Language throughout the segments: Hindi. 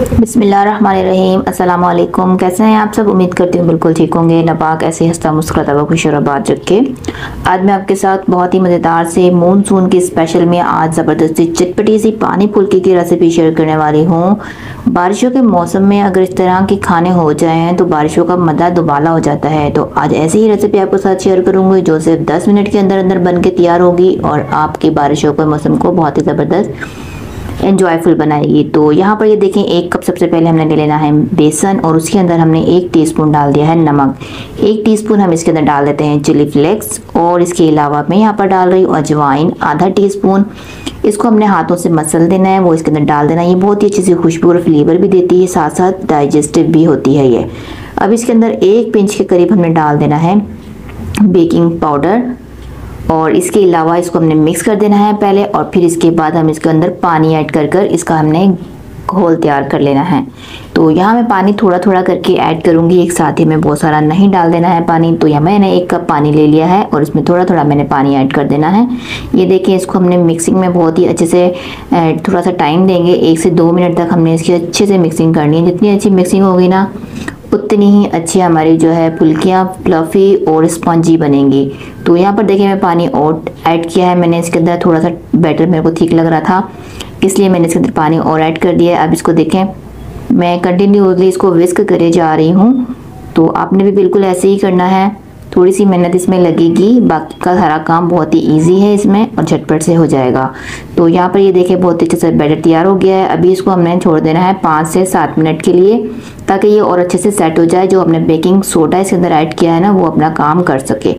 बिस्मिल्लाहिर्रहमानिर्रहीम। अस्सलाम वालेकुम। कैसे हैं आप सब? उम्मीद करती हूँ बिल्कुल ठीक होंगे। नपाक ऐसे हंसता मुस्कुराता हुआ खुश और आबाद रखे। आज मैं आपके साथ बहुत ही मज़ेदार से मानसून की स्पेशल में आज ज़बरदस्ती चटपटी सी पानी फुल्की की रेसिपी शेयर करने वाली हूँ। बारिशों के मौसम में अगर इस तरह के खाने हो जाएं तो बारिशों का मज़ा दुबाला हो जाता है। तो आज ऐसी ही रेसिपी आपके साथ शेयर करूँगी जो सिर्फ 10 मिनट के अंदर अंदर बन के तैयार होगी और आपकी बारिशों के मौसम को बहुत ही ज़बरदस्त एंजॉयफुल बनाएगी। तो यहाँ पर ये देखें, 1 कप सबसे पहले हमने ले लेना है बेसन और उसके अंदर हमने 1 टीस्पून डाल दिया है नमक। 1 टीस्पून हम इसके अंदर डाल देते हैं चिली फ्लेक्स और इसके अलावा मैं यहाँ पर डाल रही हूँ अजवाइन आधा टीस्पून। इसको हमने हाथों से मसल देना है, वो इसके अंदर डाल देना है। ये बहुत ही अच्छी सी खुशबू और फ्लेवर भी देती है, साथ साथ डाइजेस्टिव भी होती है ये। अब इसके अंदर 1 पिंच के करीब हमने डाल देना है बेकिंग पाउडर और इसके अलावा इसको हमने मिक्स कर देना है पहले और फिर इसके बाद हम इसके अंदर पानी ऐड कर कर इसका हमने घोल तैयार कर लेना है। तो यहाँ मैं पानी थोड़ा थोड़ा करके ऐड करूँगी, एक साथ ही में बहुत सारा नहीं डाल देना है पानी। तो यहाँ मैंने 1 कप पानी ले लिया है और इसमें थोड़ा थोड़ा मैंने पानी ऐड कर देना है। ये देखिए, इसको हमने मिक्सिंग में बहुत ही अच्छे से थोड़ा सा टाइम देंगे, 1 से 2 मिनट तक हमने इसकी अच्छे से मिक्सिंग करनी है। जितनी अच्छी मिक्सिंग होगी ना उतनी ही अच्छी हमारी जो है फुल्कियाँ फ्लफ़ी और स्पंजी बनेंगी। तो यहाँ पर देखिए मैं पानी और ऐड किया है, मैंने इसके अंदर थोड़ा सा बैटर मेरे को ठीक लग रहा था इसलिए मैंने इसके अंदर पानी और ऐड कर दिया है। अब इसको देखें, मैं कंटिन्यूअसली इसको विस्क करे जा रही हूँ। तो आपने भी बिल्कुल ऐसे ही करना है, थोड़ी सी मेहनत इसमें लगेगी, बाकी का सारा काम बहुत ही इजी है इसमें और झटपट से हो जाएगा। तो यहाँ पर ये देखिए बहुत अच्छे से बैटर तैयार हो गया है। अभी इसको हमने छोड़ देना है 5 से 7 मिनट के लिए ताकि ये और अच्छे से सेट हो जाए। जो हमने बेकिंग सोडा इसके अंदर ऐड किया है ना वो अपना काम कर सके।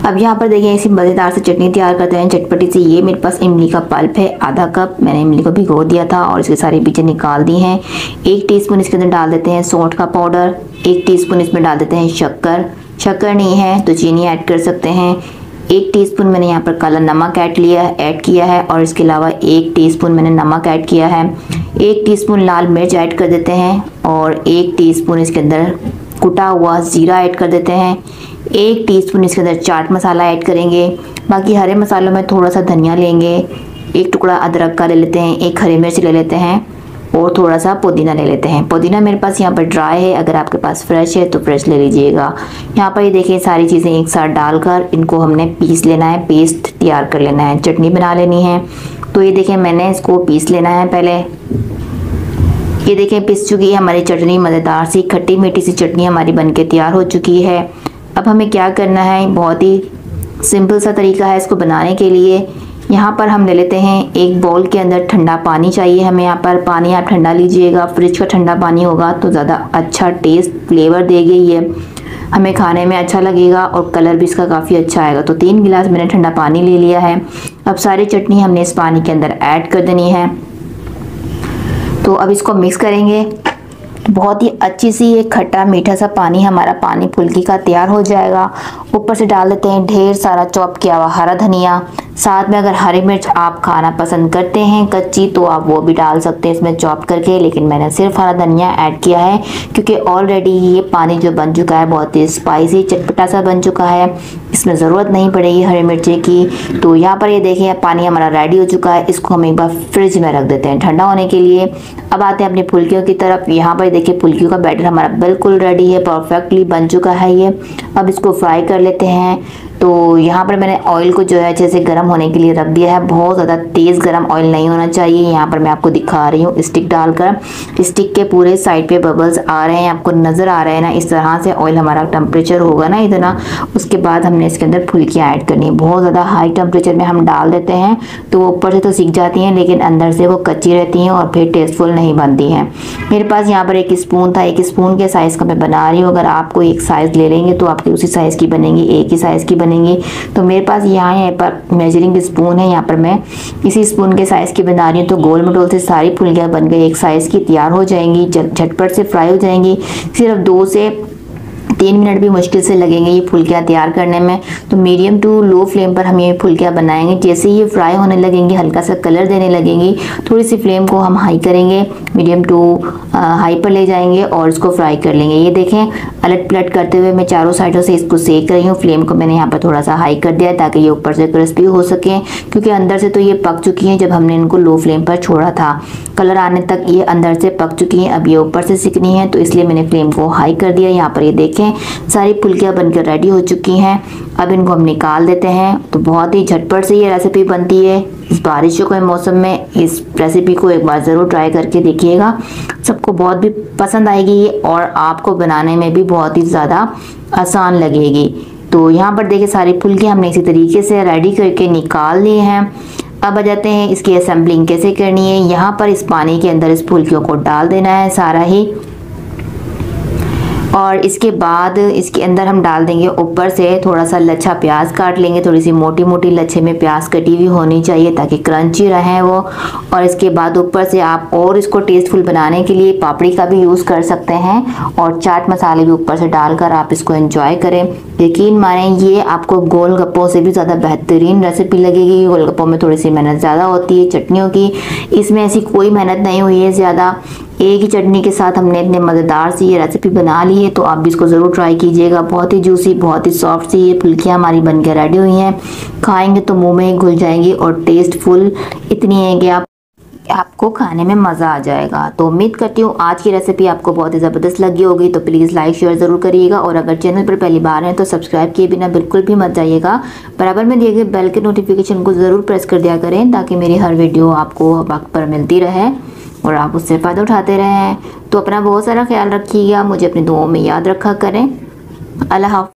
अब यहाँ पर देखिए ऐसी मज़ेदार से चटनी तैयार करते हैं चटपटी सी। ये मेरे पास इमली का पल्प है आधा कप, मैंने इमली को भिगो दिया था और इसके सारी बीजें निकाल दी हैं। 1 टीस्पून इसके अंदर डाल देते हैं सौंठ का पाउडर, 1 टीस्पून इसमें डाल देते हैं शक्कर नहीं है तो चीनी ऐड कर सकते हैं। 1 टीस्पून मैंने यहाँ पर काला नमक ऐड किया है और इसके अलावा 1 टीस्पून मैंने नमक ऐड किया है। 1 टीस्पून लाल मिर्च ऐड कर देते हैं और 1 टीस्पून इसके अंदर कुटा हुआ जीरा ऐड कर देते हैं। 1 टीस्पून इसके अंदर चाट मसाला ऐड करेंगे। बाकी हरे मसालों में थोड़ा सा धनिया लेंगे, 1 टुकड़ा अदरक का ले लेते हैं, 1 हरी मिर्च ले लेते हैं और थोड़ा सा पुदीना ले लेते हैं। पुदीना मेरे पास यहाँ पर ड्राई है, अगर आपके पास फ्रेश है तो फ्रेश ले लीजिएगा। यहाँ पर ये देखिए सारी चीज़ें एक साथ डालकर इनको हमने पीस लेना है, पेस्ट तैयार कर लेना है, चटनी बना लेनी है। तो ये देखिए मैंने इसको पीस लेना है पहले। ये देखें पिस चुकी है हमारी चटनी, मज़ेदार सी खट्टी मीठी सी चटनी हमारी बनके तैयार हो चुकी है। अब हमें क्या करना है, बहुत ही सिंपल सा तरीका है इसको बनाने के लिए। यहाँ पर हम ले लेते हैं एक बाउल के अंदर ठंडा पानी चाहिए हमें। यहाँ पर पानी आप ठंडा लीजिएगा, फ्रिज का ठंडा पानी होगा तो ज़्यादा अच्छा टेस्ट फ्लेवर देगी, ये हमें खाने में अच्छा लगेगा और कलर भी इसका काफ़ी अच्छा आएगा। तो 3 गिलास मैंने ठंडा पानी ले लिया है। अब सारी चटनी हमने इस पानी के अंदर ऐड कर देनी है। तो अब इसको मिक्स करेंगे। बहुत ही अच्छी सी एक खट्टा मीठा सा पानी हमारा पानी फुल्की का तैयार हो जाएगा। ऊपर से डाल देते हैं ढेर सारा चॉप किया हुआ हरा धनिया। साथ में अगर हरी मिर्च आप खाना पसंद करते हैं कच्ची तो आप वो भी डाल सकते हैं इसमें चॉप करके, लेकिन मैंने सिर्फ हरा धनिया ऐड किया है क्योंकि ऑलरेडी ये पानी जो बन चुका है बहुत ही स्पाइसी चटपटा सा बन चुका है, इसमें ज़रूरत नहीं पड़ेगी हरी मिर्ची की। तो यहाँ पर ये देखिए पानी हमारा रेडी हो चुका है। इसको हम एक बार फ्रिज में रख देते हैं ठंडा होने के लिए। अब आते हैं अपनी फुल्कियों की तरफ। यहाँ पर देखिए फुल्कियों का बैटर हमारा बिल्कुल रेडी है, परफेक्टली बन चुका है ये। अब इसको फ्राई कर लेते हैं। तो यहाँ पर मैंने ऑयल को जो है अच्छे से गर्म होने के लिए रख दिया है। बहुत ज़्यादा तेज़ गर्म ऑयल नहीं होना चाहिए। यहाँ पर मैं आपको दिखा रही हूँ स्टिक डालकर, स्टिक के पूरे साइड पे बबल्स आ रहे हैं, आपको नज़र आ रहे हैं ना, इस तरह से ऑयल हमारा टेम्परेचर होगा ना इतना। उसके बाद हमने इसके अंदर फुल्कियाँ ऐड करनी है। बहुत ज़्यादा हाई टेम्परेचर में हम डाल देते हैं तो वो ऊपर से तो सीख जाती हैं लेकिन अंदर से वो कच्ची रहती हैं और फिर टेस्टफुल नहीं बनती हैं। मेरे पास यहाँ पर 1 स्पून था, 1 स्पून के साइज़ का मैं बना रही हूँ। अगर आपको एक साइज़ ले लेंगे तो आपकी उसी साइज़ की बनेंगी, एक ही साइज़ की बनेंगी। तो मेरे पास यहाँ पर मेजरिंग स्पून है, यहाँ पर मैं इसी स्पून के साइज़ की बना रही हूँ। तो गोल मटोल से सारी फुल्कियाँ बन गई, एक साइज़ की तैयार हो जाएंगी, झटपट से फ्राई हो जाएंगी। सिर्फ 2 से 3 मिनट भी मुश्किल से लगेंगे ये फुल्कियाँ तैयार करने में। तो मीडियम टू लो फ्लेम पर हम ये फुल्कियाँ बनाएंगे। जैसे ये फ्राई होने लगेंगी, हल्का सा कलर देने लगेंगी, थोड़ी सी फ्लेम को हम हाई करेंगे, मीडियम टू हाई पर ले जाएंगे और इसको फ्राई कर लेंगे। ये देखें अलट पलट करते हुए मैं चारों साइडों से इसको सेक रही हूँ। फ्लेम को मैंने यहाँ पर थोड़ा सा हाई कर दिया है ताकि ये ऊपर से क्रिस्पी हो सके, क्योंकि अंदर से तो ये पक चुकी हैं जब हमने इनको लो फ्लेम पर छोड़ा था। कलर आने तक ये अंदर से पक चुकी हैं, अब ये ऊपर से सिकनी है, तो इसलिए मैंने फ्लेम को हाई कर दिया। यहाँ पर ये देखें सारी फुल्कियाँ बनकर रेडी हो चुकी हैं। अब इनको हम निकाल देते हैं। तो बहुत ही झटपट से ये रेसिपी बनती है। इस बारिशों के मौसम में इस रेसिपी को एक बार ज़रूर ट्राई करके देखिएगा, सबको बहुत भी पसंद आएगी और आपको बनाने में भी बहुत ही ज़्यादा आसान लगेगी। तो यहाँ पर देखिए सारी फुल्कियाँ हमने इसी तरीके से रेडी करके निकाल लिए हैं। अब आ जाते हैं इसकी असेंबलिंग कैसे करनी है। यहाँ पर इस पानी के अंदर इस फुल्कियों को डाल देना है सारा ही, और इसके बाद इसके अंदर हम डाल देंगे ऊपर से थोड़ा सा लच्छा प्याज काट लेंगे। थोड़ी सी मोटी मोटी लच्छे में प्याज कटी हुई होनी चाहिए ताकि क्रंची रहे वो। और इसके बाद ऊपर से आप और इसको टेस्टफुल बनाने के लिए पापड़ी का भी यूज़ कर सकते हैं और चाट मसाले भी ऊपर से डालकर आप इसको एंजॉय करें। यकीन माने ये आपको गोलगप्पों से भी ज़्यादा बेहतरीन रेसिपी लगेगी। गोलगप्पों में थोड़ी सी मेहनत ज़्यादा होती है चटनियों की, इसमें ऐसी कोई मेहनत नहीं हुई है ज़्यादा। एक ही चटनी के साथ हमने इतने मज़ेदार सी ये रेसिपी बना ली है, तो आप भी इसको ज़रूर ट्राई कीजिएगा। बहुत ही जूसी, बहुत ही सॉफ्ट सी ये फुल्कियाँ हमारी बनकर रेडी हुई हैं। खाएंगे तो मुंह में ही घुल जाएंगी और टेस्टफुल इतनी है कि आपको खाने में मज़ा आ जाएगा। तो उम्मीद करती हूँ आज की रेसिपी आपको बहुत ही ज़बरदस्त लगी होगी। तो प्लीज़ लाइक शेयर ज़रूर करिएगा और अगर चैनल पर पहली बार हैं तो सब्सक्राइब किए बिना बिल्कुल भी मत जाइएगा। बराबर में दिए गए बेल के नोटिफिकेशन को ज़रूर प्रेस कर दिया करें ताकि मेरी हर वीडियो आपको वक्त पर मिलती रहे और आप उससे फ़ायदा उठाते रहें। तो अपना बहुत सारा ख्याल रखिएगा, मुझे अपनी दुआओं में याद रखा करें। अल्लाह हाफ़िज़।